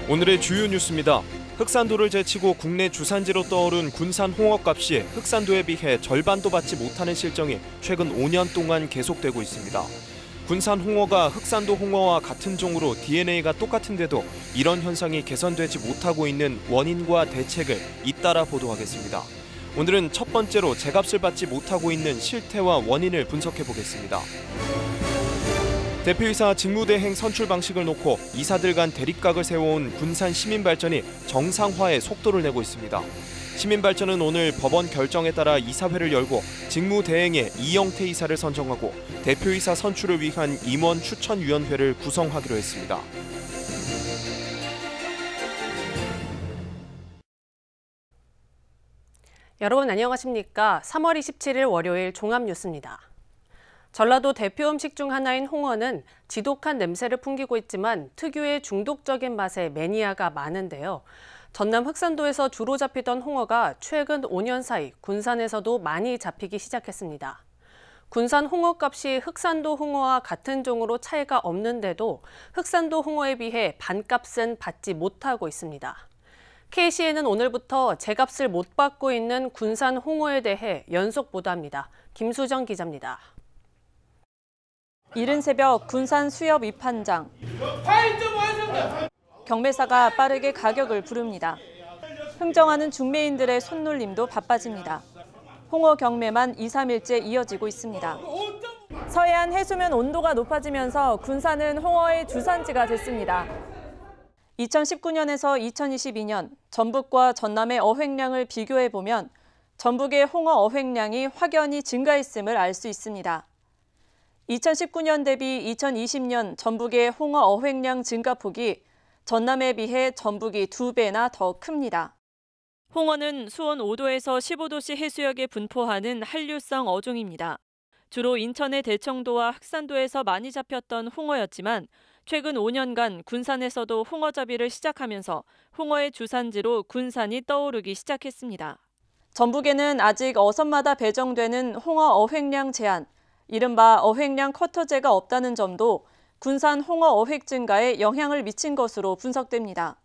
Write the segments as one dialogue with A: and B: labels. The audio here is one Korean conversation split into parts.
A: 오늘의 주요 뉴스입니다. 흑산도를 제치고 국내 주산지로 떠오른 군산 홍어값이 흑산도에 비해 절반도 받지 못하는 실정이 최근 5년 동안 계속되고 있습니다. 군산 홍어가 흑산도 홍어와 같은 종으로 DNA가 똑같은데도 이런 현상이 개선되지 못하고 있는 원인과 대책을 잇따라 보도하겠습니다. 오늘은 첫 번째로 제값을 받지 못하고 있는 실태와 원인을 분석해 보겠습니다. 대표이사 직무대행 선출 방식을 놓고 이사들 간 대립각을 세워온 군산 시민발전이 정상화에 속도를 내고 있습니다. 시민발전은 오늘 법원 결정에 따라 이사회를 열고 직무대행에 이영태 이사를 선정하고 대표이사 선출을 위한 임원 추천위원회를 구성하기로 했습니다.
B: 여러분 안녕하십니까? 3월 27일 월요일 종합뉴스입니다. 전라도 대표 음식 중 하나인 홍어는 지독한 냄새를 풍기고 있지만 특유의 중독적인 맛에 매니아가 많은데요. 전남 흑산도에서 주로 잡히던 홍어가 최근 5년 사이 군산에서도 많이 잡히기 시작했습니다. 군산 홍어값이 흑산도 홍어와 같은 종으로 차이가 없는데도 흑산도 홍어에 비해 반값은 받지 못하고 있습니다. KCN은 오늘부터 제값을 못 받고 있는 군산 홍어에 대해 연속 보도합니다. 김수정 기자입니다.
C: 이른 새벽 군산 수협 입한장. 경매사가 빠르게 가격을 부릅니다. 흥정하는 중매인들의 손놀림도 바빠집니다. 홍어 경매만 2, 3일째 이어지고 있습니다. 서해안 해수면 온도가 높아지면서 군산은 홍어의 주산지가 됐습니다. 2019년에서 2022년 전북과 전남의 어획량을 비교해보면 전북의 홍어 어획량이 확연히 증가했음을 알 수 있습니다. 2019년 대비 2020년 전북의 홍어 어획량 증가폭이 전남에 비해 전북이 2배나 더 큽니다. 홍어는 수온 5도에서 15도씨 해수역에 분포하는 한류성 어종입니다. 주로 인천의 대청도와 흑산도에서 많이 잡혔던 홍어였지만 최근 5년간 군산에서도 홍어잡이를 시작하면서 홍어의 주산지로 군산이 떠오르기 시작했습니다. 전북에는 아직 어선마다 배정되는 홍어 어획량 제한, 이른바 어획량 커터제가 없다는 점도 군산 홍어 어획 증가에 영향을 미친 것으로 분석됩니다.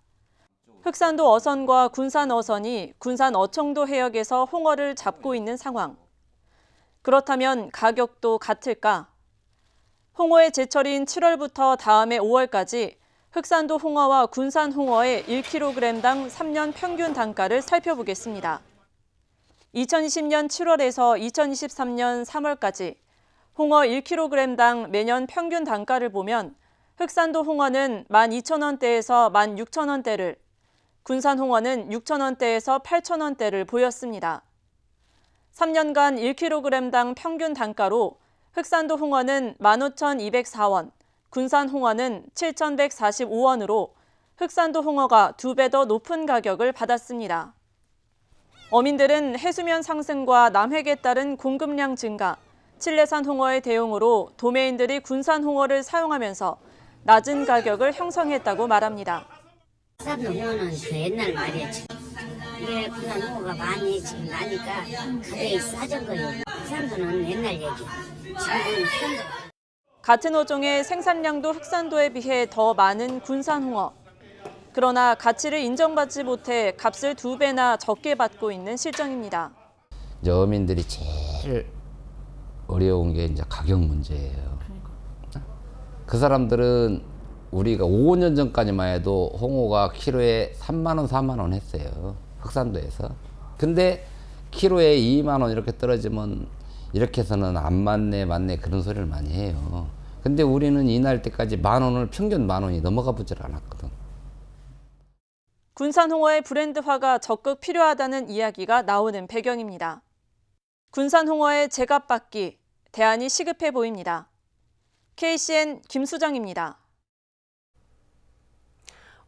C: 흑산도 어선과 군산 어선이 군산 어청도 해역에서 홍어를 잡고 있는 상황. 그렇다면 가격도 같을까? 홍어의 제철인 7월부터 다음해 5월까지 흑산도 홍어와 군산 홍어의 1kg당 3년 평균 단가를 살펴보겠습니다. 2020년 7월에서 2023년 3월까지 홍어 1kg당 매년 평균 단가를 보면 흑산도 홍어는 12,000원대에서 16,000원대를, 군산 홍어는 6,000원대에서 8,000원대를 보였습니다. 3년간 1kg당 평균 단가로 흑산도 홍어는 15,204원, 군산 홍어는 7,145원으로 흑산도 홍어가 2배 더 높은 가격을 받았습니다. 어민들은 해수면 상승과 남획에 따른 공급량 증가, 칠레산 홍어의 대용으로 도매인들이 군산 홍어를 사용하면서 낮은 가격을 형성했다고 말합니다.
D: 흑산도 홍어는 그 옛날 말이었지. 이게 군산 홍어가 많이 지금 나니까 가격이 싸진 거예요. 흑산도는 옛날 얘기. 지금은 흑산도.
C: 같은 어종의 생산량도 흑산도에 비해 더 많은 군산 홍어. 그러나 가치를 인정받지 못해 값을 2배나 적게 받고 있는 실정입니다.
E: 이제 어민들이 제일 어려운 게 이제 가격 문제예요. 그 사람들은 우리가 5년 전까지만 해도 홍어가 키로에 3만 원, 4만 원 했어요. 흑산도에서. 근데 키로에 2만 원 이렇게 떨어지면 이렇게 해서는 안 맞네 그런 소리를 많이 해요. 근데 우리는 이날 때까지 10,000원을 평균 10,000원이 넘어가 보질 않았거든.
C: 군산 홍어의 브랜드화가 적극 필요하다는 이야기가 나오는 배경입니다. 군산 홍어의 제값 받기, 대안이 시급해 보입니다. KCN 김수정입니다.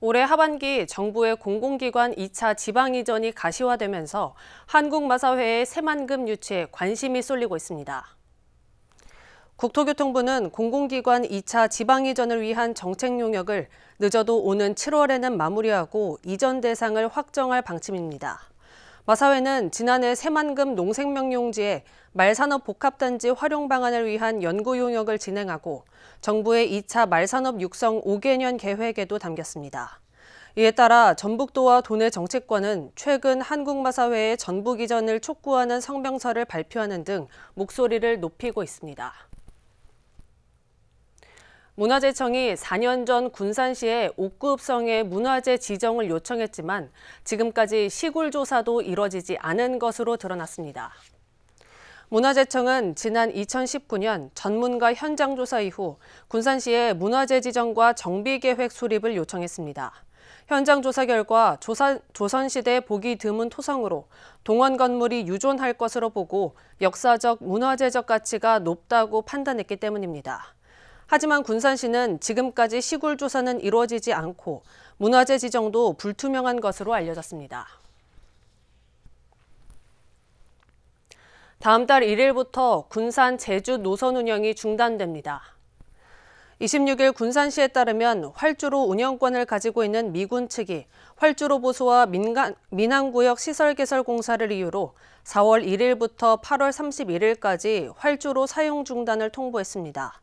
B: 올해 하반기 정부의 공공기관 2차 지방이전이 가시화되면서 한국마사회의 새만금 유치에 관심이 쏠리고 있습니다. 국토교통부는 공공기관 2차 지방이전을 위한 정책 용역을 늦어도 오는 7월에는 마무리하고 이전 대상을 확정할 방침입니다. 마사회는 지난해 새만금 농생명용지에 말산업 복합단지 활용 방안을 위한 연구 용역을 진행하고 정부의 2차 말산업 육성 5개년 계획에도 담겼습니다. 이에 따라 전북도와 도내 정치권은 최근 한국마사회의 전북 이전을 촉구하는 성명서를 발표하는 등 목소리를 높이고 있습니다. 문화재청이 4년 전 군산시에 옥구읍성의 문화재 지정을 요청했지만 지금까지 시굴 조사도 이뤄지지 않은 것으로 드러났습니다. 문화재청은 지난 2019년 전문가 현장 조사 이후 군산시에 문화재 지정과 정비계획 수립을 요청했습니다. 현장 조사 결과 조선시대 보기 드문 토성으로 동원 건물이 유존할 것으로 보고 역사적, 문화재적 가치가 높다고 판단했기 때문입니다. 하지만 군산시는 지금까지 시굴 조사는 이루어지지 않고 문화재 지정도 불투명한 것으로 알려졌습니다. 다음 달 1일부터 군산 제주 노선 운영이 중단됩니다. 26일 군산시에 따르면 활주로 운영권을 가지고 있는 미군 측이 활주로 보수와 민항구역 시설 개설 공사를 이유로 4월 1일부터 8월 31일까지 활주로 사용 중단을 통보했습니다.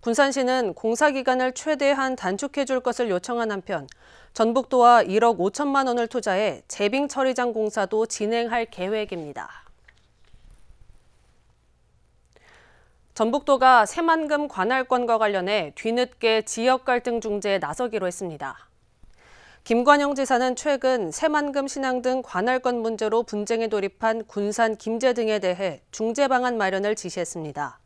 B: 군산시는 공사 기간을 최대한 단축해 줄 것을 요청한 한편 전북도와 1억 5천만 원을 투자해 제빙 처리장 공사도 진행할 계획입니다. 전북도가 새만금 관할권과 관련해 뒤늦게 지역 갈등 중재에 나서기로 했습니다. 김관영 지사는 최근 새만금 신항 등 관할권 문제로 분쟁에 돌입한 군산, 김제 등에 대해 중재 방안 마련을 지시했습니다.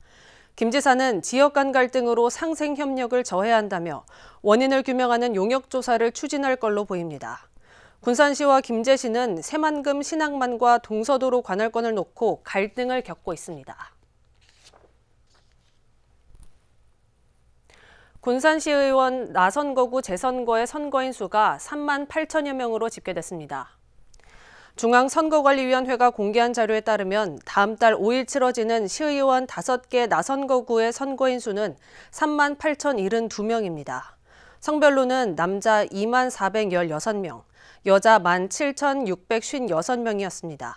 B: 김 지사는 지역 간 갈등으로 상생 협력을 저해야 한다며 원인을 규명하는 용역 조사를 추진할 걸로 보입니다. 군산시와 김제시는 새만금 신항만과 동서도로 관할권을 놓고 갈등을 겪고 있습니다. 군산시의원 나선거구 재선거의 선거인 수가 3만 8천여 명으로 집계됐습니다. 중앙선거관리위원회가 공개한 자료에 따르면 다음 달 5일 치러지는 시의원 5개 나선거구의 선거인 수는 3만 8,072명입니다. 성별로는 남자 2만 416명, 여자 1만 7,656명이었습니다.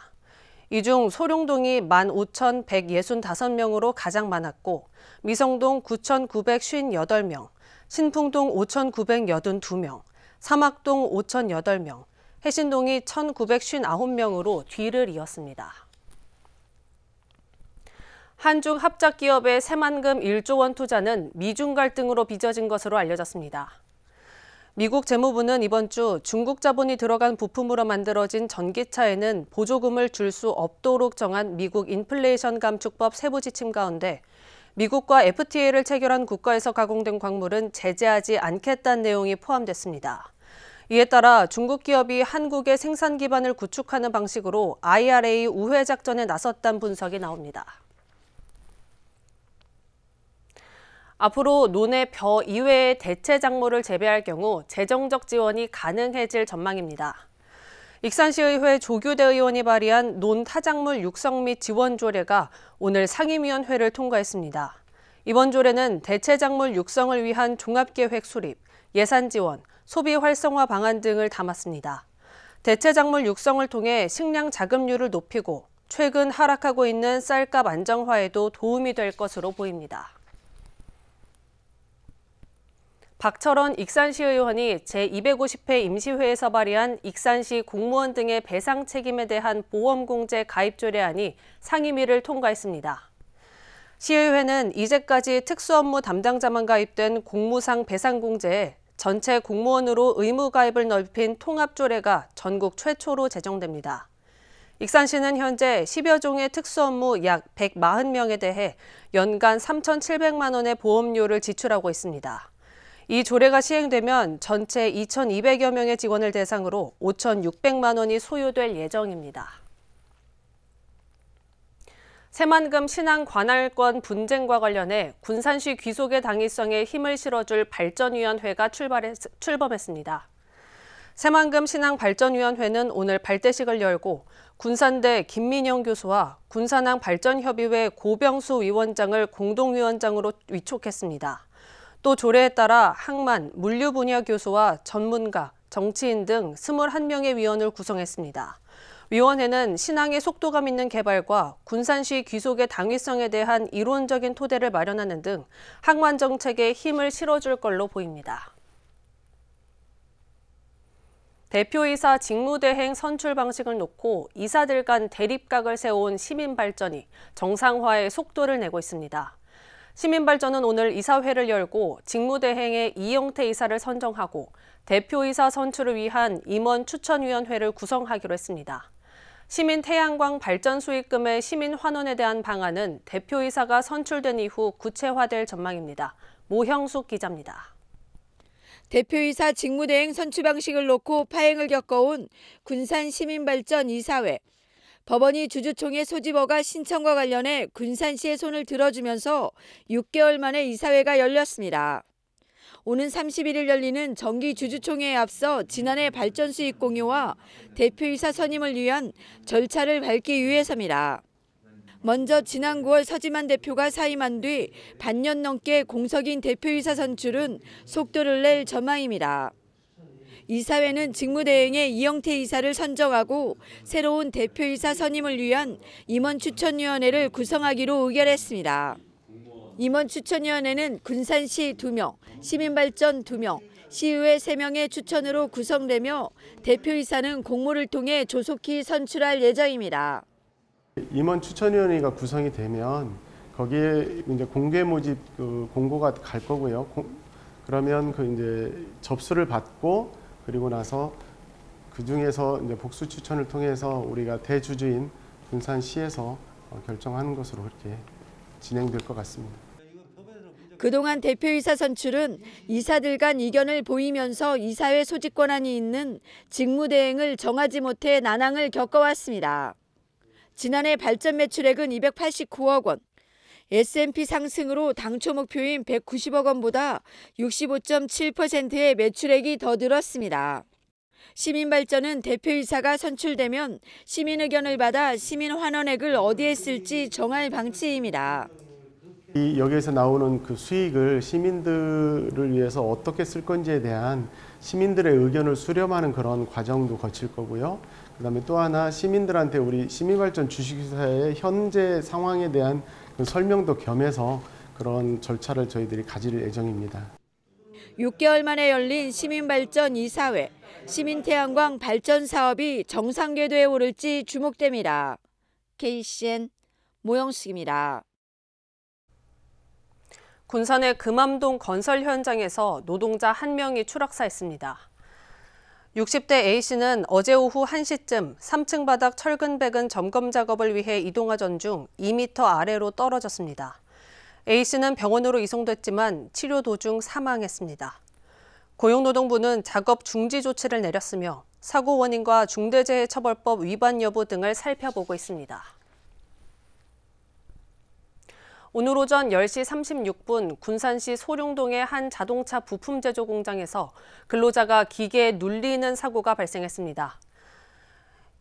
B: 이 중 소룡동이 15,165명으로 가장 많았고 미성동 9,958명, 신풍동 5,982명, 사막동 5,008명, 해신동이 1,959명으로 뒤를 이었습니다. 한중 합작기업의 새만금 1조 원 투자는 미중 갈등으로 빚어진 것으로 알려졌습니다. 미국 재무부는 이번 주 중국 자본이 들어간 부품으로 만들어진 전기차에는 보조금을 줄 수 없도록 정한 미국 인플레이션 감축법 세부 지침 가운데 미국과 FTA를 체결한 국가에서 가공된 광물은 제재하지 않겠다는 내용이 포함됐습니다. 이에 따라 중국 기업이 한국의 생산 기반을 구축하는 방식으로 IRA 우회 작전에 나섰다는 분석이 나옵니다. 앞으로 논의 벼 이외의 대체 작물을 재배할 경우 재정적 지원이 가능해질 전망입니다. 익산시의회 조규대 의원이 발의한 논 타작물 육성 및 지원 조례가 오늘 상임위원회를 통과했습니다. 이번 조례는 대체 작물 육성을 위한 종합계획 수립, 예산 지원, 소비 활성화 방안 등을 담았습니다. 대체 작물 육성을 통해 식량 자급률을 높이고 최근 하락하고 있는 쌀값 안정화에도 도움이 될 것으로 보입니다. 박철원 익산시 의원이 제250회 임시회에서 발의한 익산시 공무원 등의 배상 책임에 대한 보험공제 가입 조례안이 상임위를 통과했습니다. 시의회는 이제까지 특수업무 담당자만 가입된 공무상 배상공제에 전체 공무원으로 의무 가입을 넓힌 통합조례가 전국 최초로 제정됩니다. 익산시는 현재 10여 종의 특수업무 약 140명에 대해 연간 3,700만 원의 보험료를 지출하고 있습니다. 이 조례가 시행되면 전체 2,200여 명의 직원을 대상으로 5,600만 원이 소요될 예정입니다. 새만금 신항 관할권 분쟁과 관련해 군산시 귀속의 당위성에 힘을 실어줄 발전위원회가 출범했습니다. 새만금 신항 발전위원회는 오늘 발대식을 열고 군산대 김민영 교수와 군산항 발전협의회 고병수 위원장을 공동위원장으로 위촉했습니다. 또 조례에 따라 항만, 물류 분야 교수와 전문가, 정치인 등 21명의 위원을 구성했습니다. 위원회는 신항의 속도감 있는 개발과 군산시 귀속의 당위성에 대한 이론적인 토대를 마련하는 등 항만 정책에 힘을 실어줄 걸로 보입니다. 대표이사 직무대행 선출 방식을 놓고 이사들 간 대립각을 세운 시민발전이 정상화에 속도를 내고 있습니다. 시민발전은 오늘 이사회를 열고 직무대행의 이영태 이사를 선정하고 대표이사 선출을 위한 임원 추천위원회를 구성하기로 했습니다. 시민 태양광 발전 수익금의 시민 환원에 대한 방안은 대표이사가 선출된 이후 구체화될 전망입니다. 모형숙 기자입니다.
F: 대표이사 직무대행 선출 방식을 놓고 파행을 겪어온 군산 시민발전 이사회. 법원이 주주총회 소집허가 신청과 관련해 군산시의 손을 들어주면서 6개월 만에 이사회가 열렸습니다. 오는 31일 열리는 정기 주주총회에 앞서 지난해 발전 수익 공유와 대표이사 선임을 위한 절차를 밟기 위해서입니다. 먼저 지난 9월 서지만 대표가 사임한 뒤 반년 넘게 공석인 대표이사 선출은 속도를 낼 전망입니다. 이사회는 직무대행의 이영태 이사를 선정하고 새로운 대표이사 선임을 위한 임원추천위원회를 구성하기로 의결했습니다. 임원추천위원회는 군산시 2명, 시민발전 2명, 시의회 3명의 추천으로 구성되며 대표이사는 공모를 통해 조속히 선출할 예정입니다.
G: 임원 추천위원회가 구성이 되면 거기에 이제 공개 모집 공고가 갈 거고요. 그러면 이제 접수를 받고 그리고 나서 그 중에서 이제 복수 추천을 통해서 우리가 대주주인 군산시에서 결정하는 것으로 그렇게 진행될 것 같습니다.
F: 그동안 대표이사 선출은 이사들 간 이견을 보이면서 이사회 소집 권한이 있는 직무대행을 정하지 못해 난항을 겪어왔습니다. 지난해 발전 매출액은 289억 원, S&P 상승으로 당초 목표인 190억 원보다 65.7%의 매출액이 더 늘었습니다. 시민발전은 대표이사가 선출되면 시민 의견을 받아 시민 환원액을 어디에 쓸지 정할 방침입니다.
G: 여기에서 나오는 그 수익을 시민들을 위해서 어떻게 쓸 건지에 대한 시민들의 의견을 수렴하는 그런 과정도 거칠 거고요. 그다음에 또 하나 시민들한테 우리 시민발전 주식회사의 현재 상황에 대한 그 설명도 겸해서 그런 절차를 저희들이 가질 예정입니다.
F: 6개월 만에 열린 시민발전 이사회, 시민태양광 발전 사업이 정상 궤도에 오를지 주목됩니다. KCN 모영숙입니다.
B: 군산의 금암동 건설 현장에서 노동자 1명이 추락사했습니다. 60대 A씨는 어제 오후 1시쯤 3층 바닥 철근 배근 점검 작업을 위해 이동하던 중 2m 아래로 떨어졌습니다. A씨는 병원으로 이송됐지만 치료 도중 사망했습니다. 고용노동부는 작업 중지 조치를 내렸으며 사고 원인과 중대재해처벌법 위반 여부 등을 살펴보고 있습니다. 오늘 오전 10시 36분 군산시 소룡동의 한 자동차 부품 제조 공장에서 근로자가 기계에 눌리는 사고가 발생했습니다.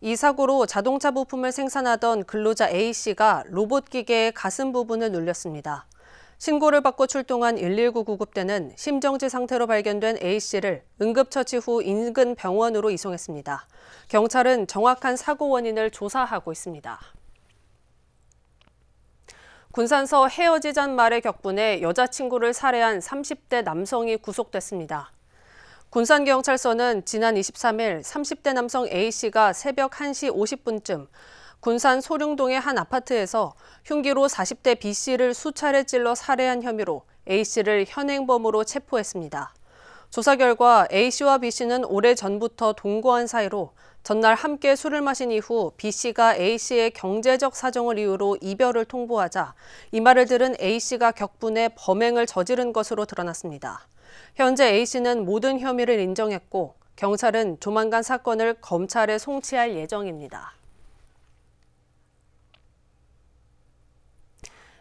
B: 이 사고로 자동차 부품을 생산하던 근로자 A씨가 로봇 기계의 가슴 부분을 눌렸습니다. 신고를 받고 출동한 119 구급대는 심정지 상태로 발견된 A씨를 응급처치 후 인근 병원으로 이송했습니다. 경찰은 정확한 사고 원인을 조사하고 있습니다. 군산서 헤어지잔 말의 격분에 여자친구를 살해한 30대 남성이 구속됐습니다. 군산경찰서는 지난 23일 30대 남성 A씨가 새벽 1시 50분쯤 군산 소룡동의 한 아파트에서 흉기로 40대 B씨를 수차례 찔러 살해한 혐의로 A씨를 현행범으로 체포했습니다. 조사 결과 A씨와 B씨는 오래전부터 동거한 사이로 전날 함께 술을 마신 이후 B씨가 A씨의 경제적 사정을 이유로 이별을 통보하자 이 말을 들은 A씨가 격분해 범행을 저지른 것으로 드러났습니다. 현재 A씨는 모든 혐의를 인정했고 경찰은 조만간 사건을 검찰에 송치할 예정입니다.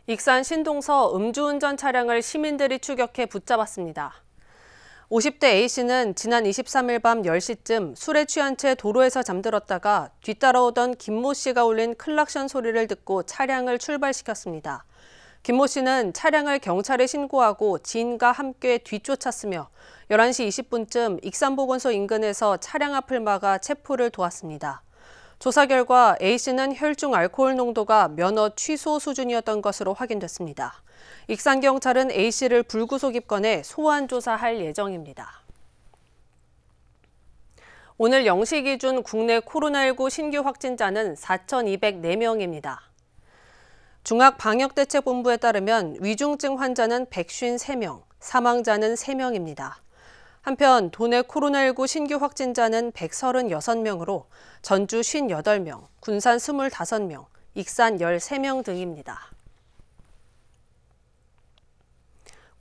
B: 익산 신동서 음주운전 차량을 시민들이 추격해 붙잡았습니다. 50대 A씨는 지난 23일 밤 10시쯤 술에 취한 채 도로에서 잠들었다가 뒤따라오던 김모 씨가 울린 클락션 소리를 듣고 차량을 출발시켰습니다. 김모 씨는 차량을 경찰에 신고하고 지인과 함께 뒤쫓았으며 11시 20분쯤 익산보건소 인근에서 차량 앞을 막아 체포를 도왔습니다. 조사 결과 A씨는 혈중 알코올 농도가 면허 취소 수준이었던 것으로 확인됐습니다. 익산경찰은 A씨를 불구속 입건해 소환 조사할 예정입니다. 오늘 0시 기준 국내 코로나19 신규 확진자는 4,204명입니다. 중앙방역대책본부에 따르면 위중증 환자는 153명, 사망자는 3명입니다. 한편 도내 코로나19 신규 확진자는 136명으로 전주 58명, 군산 25명, 익산 13명 등입니다.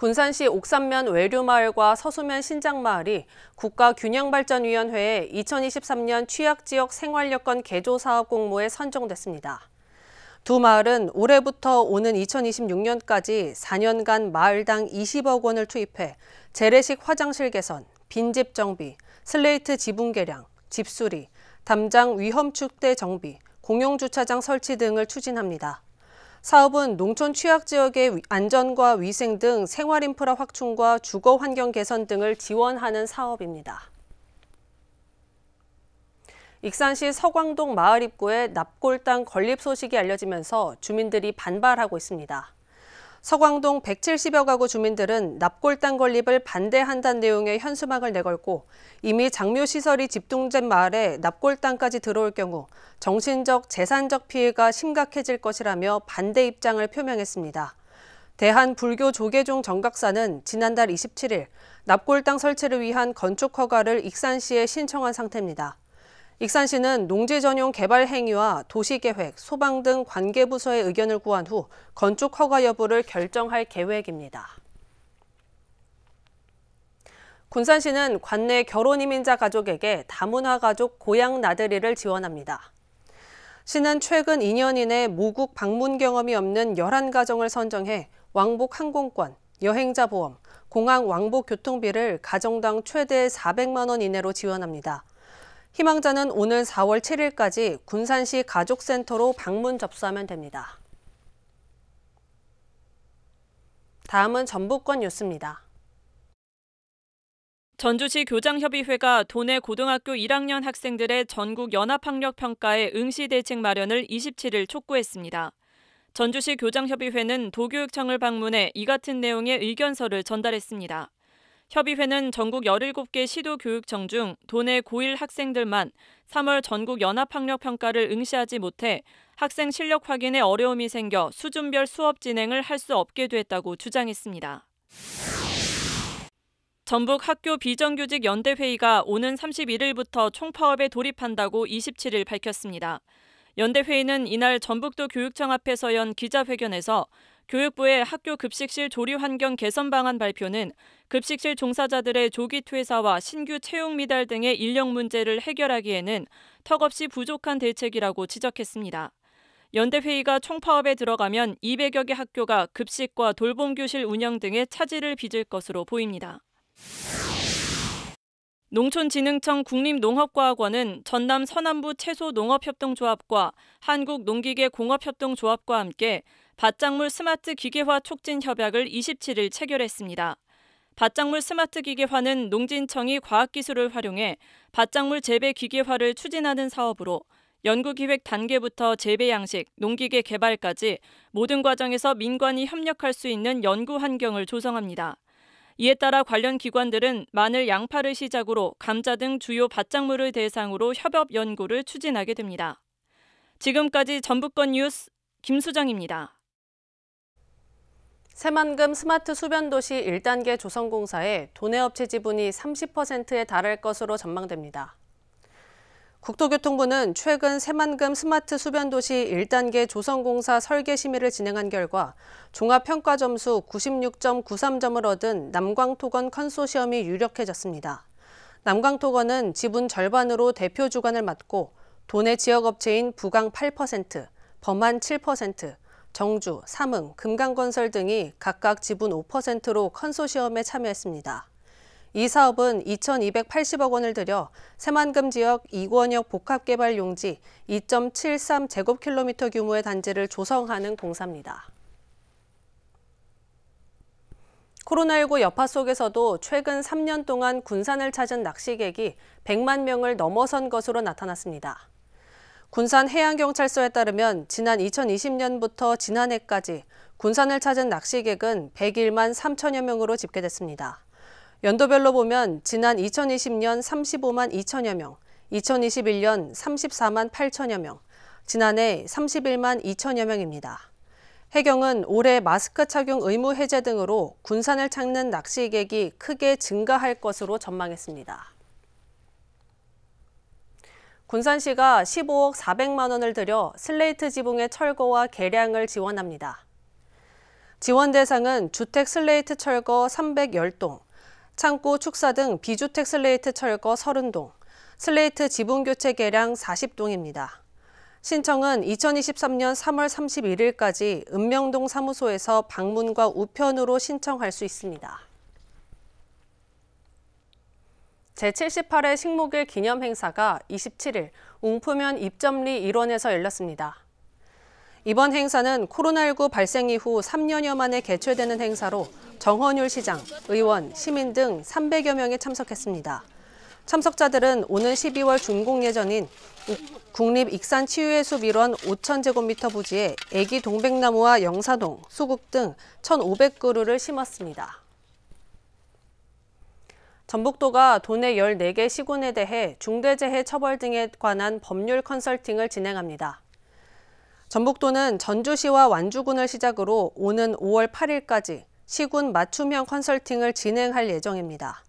B: 군산시 옥산면 외류마을과 서수면 신장마을이 국가균형발전위원회에 2023년 취약지역 생활여건 개조사업 공모에 선정됐습니다. 두 마을은 올해부터 오는 2026년까지 4년간 마을당 20억 원을 투입해 재래식 화장실 개선, 빈집 정비, 슬레이트 지붕 개량, 집수리, 담장 위험축대 정비, 공용주차장 설치 등을 추진합니다. 사업은 농촌 취약지역의 안전과 위생 등 생활인프라 확충과 주거환경 개선 등을 지원하는 사업입니다. 익산시 서광동 마을 입구에 납골당 건립 소식이 알려지면서 주민들이 반발하고 있습니다. 서광동 170여 가구 주민들은 납골당 건립을 반대한다는 내용의 현수막을 내걸고 이미 장묘시설이 집중된 마을에 납골당까지 들어올 경우 정신적, 재산적 피해가 심각해질 것이라며 반대 입장을 표명했습니다. 대한불교조계종 정각사는 지난달 27일 납골당 설치를 위한 건축 허가를 익산시에 신청한 상태입니다. 익산시는 농지 전용 개발 행위와 도시계획, 소방 등 관계부서의 의견을 구한 후 건축 허가 여부를 결정할 계획입니다. 군산시는 관내 결혼이민자 가족에게 다문화 가족 고향 나들이를 지원합니다. 시는 최근 2년 이내 모국 방문 경험이 없는 11가정을 선정해 왕복 항공권, 여행자 보험, 공항 왕복 교통비를 가정당 최대 400만 원 이내로 지원합니다. 희망자는 오늘 4월 7일까지 군산시 가족센터로 방문 접수하면 됩니다. 다음은 전북권 뉴스입니다.
H: 전주시 교장협의회가 도내 고등학교 1학년 학생들의 전국 연합학력평가의 응시 대책 마련을 27일 촉구했습니다. 전주시 교장협의회는 도교육청을 방문해 이 같은 내용의 의견서를 전달했습니다. 협의회는 전국 17개 시도교육청 중 도내 고1 학생들만 3월 전국 연합학력평가를 응시하지 못해 학생 실력 확인에 어려움이 생겨 수준별 수업 진행을 할 수 없게 됐다고 주장했습니다. 전북 학교 비정규직 연대회의가 오는 31일부터 총파업에 돌입한다고 27일 밝혔습니다. 연대회의는 이날 전북도 교육청 앞에서 연 기자회견에서 교육부의 학교 급식실 조리 환경 개선 방안 발표는 급식실 종사자들의 조기 퇴사와 신규 채용 미달 등의 인력 문제를 해결하기에는 턱없이 부족한 대책이라고 지적했습니다. 연대회의가 총파업에 들어가면 200여 개 학교가 급식과 돌봄교실 운영 등의 차질을 빚을 것으로 보입니다. 농촌진흥청 국립농업과학원은 전남 서남부 채소농업협동조합과 한국농기계공업협동조합과 함께 밭작물 스마트 기계화 촉진 협약을 27일 체결했습니다. 밭작물 스마트 기계화는 농진청이 과학기술을 활용해 밭작물 재배 기계화를 추진하는 사업으로 연구기획 단계부터 재배 양식, 농기계 개발까지 모든 과정에서 민관이 협력할 수 있는 연구 환경을 조성합니다. 이에 따라 관련 기관들은 마늘, 양파를 시작으로 감자 등 주요 밭작물을 대상으로 협업 연구를 추진하게 됩니다. 지금까지 전북권 뉴스 김수정입니다.
B: 새만금 스마트 수변도시 1단계 조성공사에 도내업체 지분이 30%에 달할 것으로 전망됩니다. 국토교통부는 최근 새만금 스마트 수변도시 1단계 조성공사 설계 심의를 진행한 결과 종합평가 점수 96.93점을 얻은 남광토건 컨소시엄이 유력해졌습니다. 남광토건은 지분 절반으로 대표 주관을 맡고 도내 지역업체인 부강 8%, 범한 7%, 정주, 삼흥, 금강건설 등이 각각 지분 5%로 컨소시엄에 참여했습니다. 이 사업은 2,280억 원을 들여 새만금 지역 2권역 복합개발 용지 2.73제곱킬로미터 규모의 단지를 조성하는 공사입니다. 코로나19 여파 속에서도 최근 3년 동안 군산을 찾은 낚시객이 100만 명을 넘어선 것으로 나타났습니다. 군산 해양경찰서에 따르면 지난 2020년부터 지난해까지 군산을 찾은 낚시객은 101만 3천여 명으로 집계됐습니다. 연도별로 보면 지난 2020년 35만 2천여 명, 2021년 34만 8천여 명, 지난해 31만 2천여 명입니다. 해경은 올해 마스크 착용 의무 해제 등으로 군산을 찾는 낚시객이 크게 증가할 것으로 전망했습니다. 군산시가 15억 400만 원을 들여 슬레이트 지붕의 철거와 개량을 지원합니다. 지원 대상은 주택 슬레이트 철거 310동, 창고 축사 등 비주택 슬레이트 철거 30동, 슬레이트 지붕 교체 개량 40동입니다. 신청은 2023년 3월 31일까지 읍명동 사무소에서 방문과 우편으로 신청할 수 있습니다. 제78회 식목일 기념 행사가 27일 웅푸면 입점리 일원에서 열렸습니다. 이번 행사는 코로나19 발생 이후 3년여 만에 개최되는 행사로 정헌율 시장, 의원, 시민 등 300여 명이 참석했습니다. 참석자들은 오는 12월 준공 예정인 국립익산치유예술 일원 5,000제곱미터 부지에 애기 동백나무와 영사동, 수국 등 1,500그루를 심었습니다. 전북도가 도내 14개 시군에 대해 중대재해 처벌 등에 관한 법률 컨설팅을 진행합니다. 전북도는 전주시와 완주군을 시작으로 오는 5월 8일까지 시군 맞춤형 컨설팅을 진행할 예정입니다.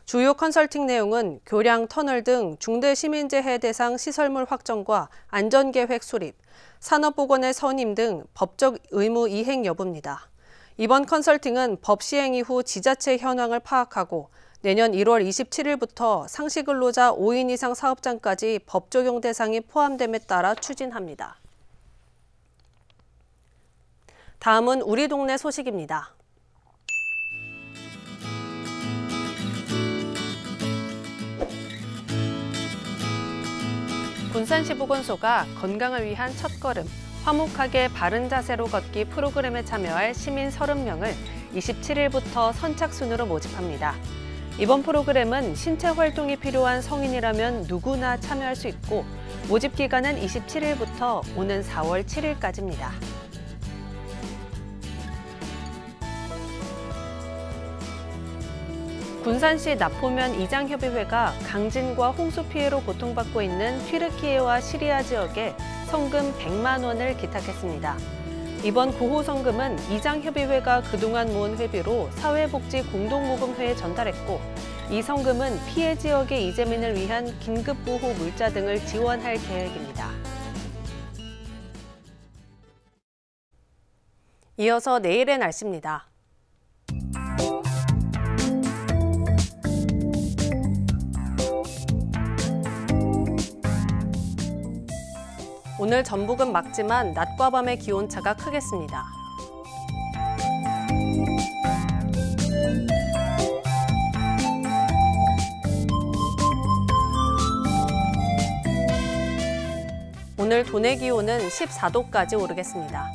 B: 주요 컨설팅 내용은 교량 터널 등 중대 시민재해 대상 시설물 확정과 안전계획 수립, 산업보건의 선임 등 법적 의무 이행 여부입니다. 이번 컨설팅은 법 시행 이후 지자체 현황을 파악하고 내년 1월 27일부터 상시근로자 5인 이상 사업장까지 법 적용 대상이 포함됨에 따라 추진합니다. 다음은 우리 동네 소식입니다. 군산시 보건소가 건강을 위한 첫걸음, 화목하게 바른 자세로 걷기 프로그램에 참여할 시민 30명을 27일부터 선착순으로 모집합니다. 이번 프로그램은 신체 활동이 필요한 성인이라면 누구나 참여할 수 있고 모집 기간은 27일부터 오는 4월 7일까지입니다. 군산시 나포면 이장협의회가 강진과 홍수 피해로 고통받고 있는 튀르키예와 시리아 지역에 성금 100만 원을 기탁했습니다. 이번 구호 성금은 이장협의회가 그동안 모은 회비로 사회복지공동모금회에 전달했고 이 성금은 피해 지역의 이재민을 위한 긴급보호 물자 등을 지원할 계획입니다. 이어서 내일의 날씨입니다. 오늘 전북은 맑지만 낮과 밤의 기온차가 크겠습니다. 오늘 도내 기온은 14도까지 오르겠습니다.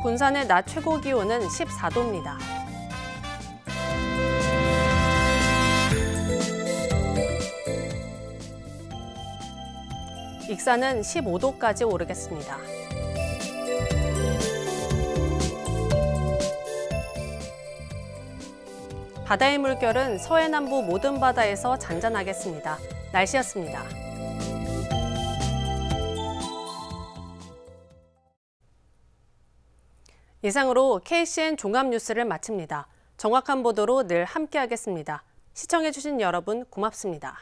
B: 군산의 낮 최고 기온은 14도입니다. 익산은 15도까지 오르겠습니다. 바다의 물결은 서해남부 모든 바다에서 잔잔하겠습니다. 날씨였습니다. 이상으로 KCN 종합뉴스를 마칩니다. 정확한 보도로 늘 함께하겠습니다. 시청해주신 여러분 고맙습니다.